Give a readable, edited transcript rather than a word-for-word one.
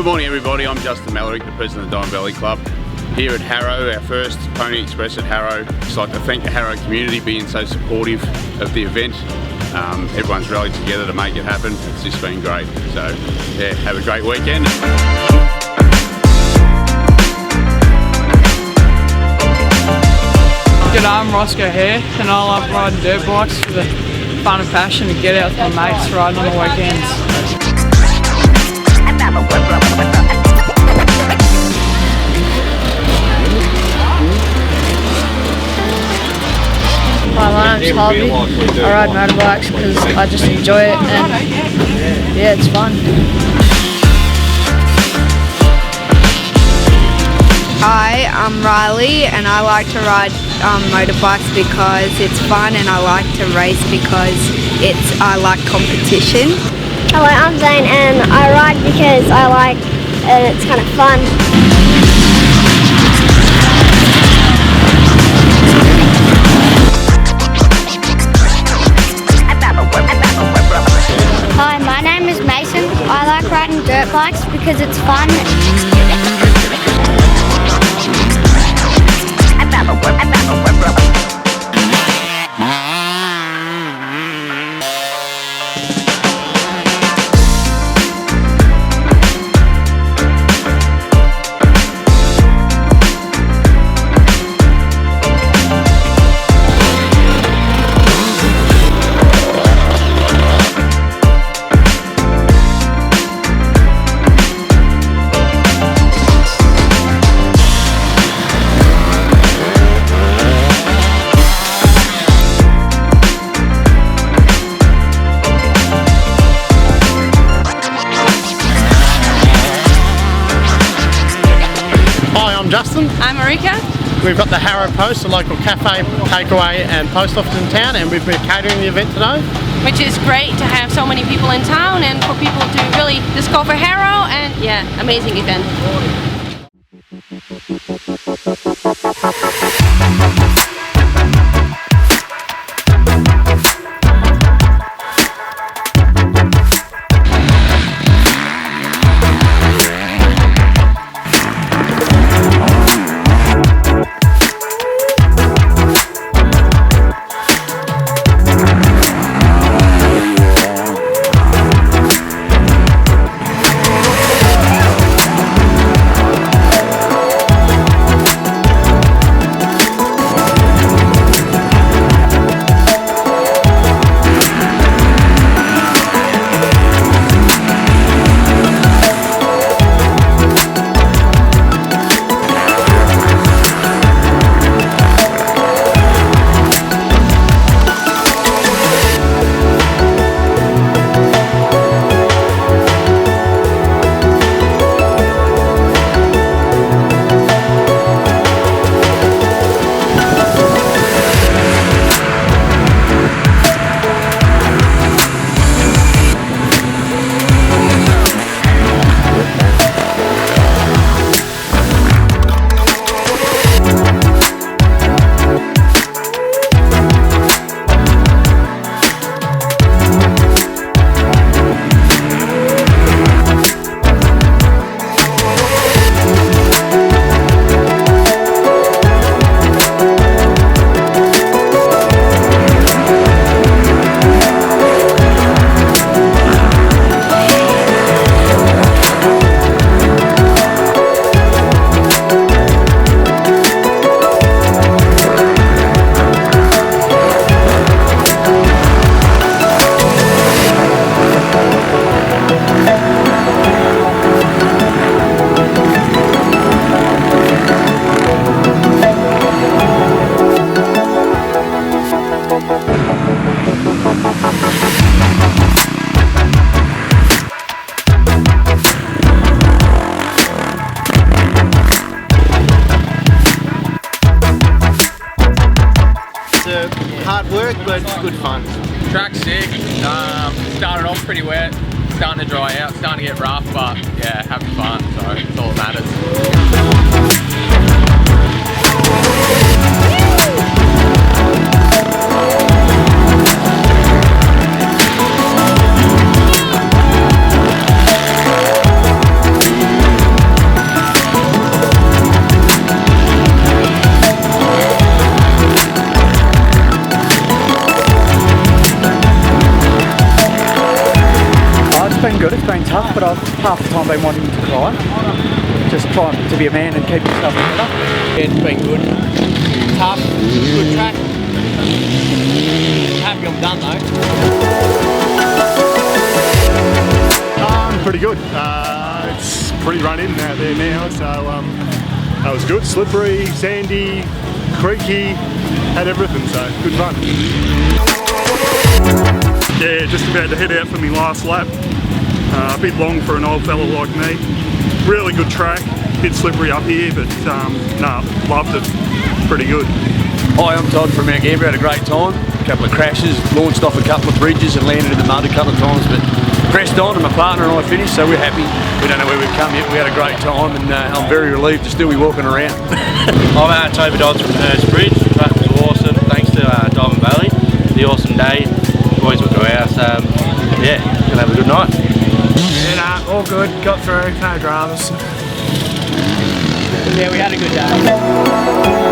Good morning everybody, I'm Justin Mallory, the President of the Diamond Valley Club. Here at Harrow, our first Pony Express at Harrow. Just like to thank the Harrow community being so supportive of the event. Everyone's rallied together to make it happen. It's just been great. So yeah, have a great weekend. G'day, I'm Roscoe here and I love riding dirt bikes for the fun and passion to get out with my mates riding on the weekends. Hi, my name's Harvey. I ride motorbikes because I just enjoy it and yeah, it's fun. Hi, I'm Riley and I like to ride motorbikes because it's fun, and I like to race because I like competition. Hello, I'm Zane and I ride because I like and it's kind of fun. Hi, my name is Mason. I like riding dirt bikes because it's fun. Justin. I'm Marika. We've got the Harrow Post, a local cafe, takeaway and post office in town, and we've been catering the event today. Which is great to have so many people in town and for people to really discover Harrow, and yeah, amazing event. Hard work, but it's good fun. Track's sick. Started off pretty wet, starting to dry out, starting to get rough, but yeah, having fun, so it's all that matters. been wanting to climb. Just trying to be a man and keep yourself together. It's been good. Tough, good track. Happy I'm done though. Pretty good. It's pretty run in out there now, so that was good. Slippery, sandy, creaky, had everything, so good fun. Yeah, just about to head out for my last lap. A bit long for an old fella like me. Really good track, bit slippery up here, but no, loved it. Pretty good. Hi, I'm Todd from Mount Gambier. Had a great time. A couple of crashes, launched off a couple of bridges and landed in the mud a couple of times, but pressed on and my partner and I finished, so we're happy. We don't know where we've come yet. We had a great time and I'm very relieved to still be walking around. I'm Toby Dodds from Hurst Bridge. The track was awesome. Thanks to Diamond Valley. The awesome day. Boys went to our house. Yeah, gonna have a good night. Yeah, all good. Got through. No dramas. Yeah, we had a good day.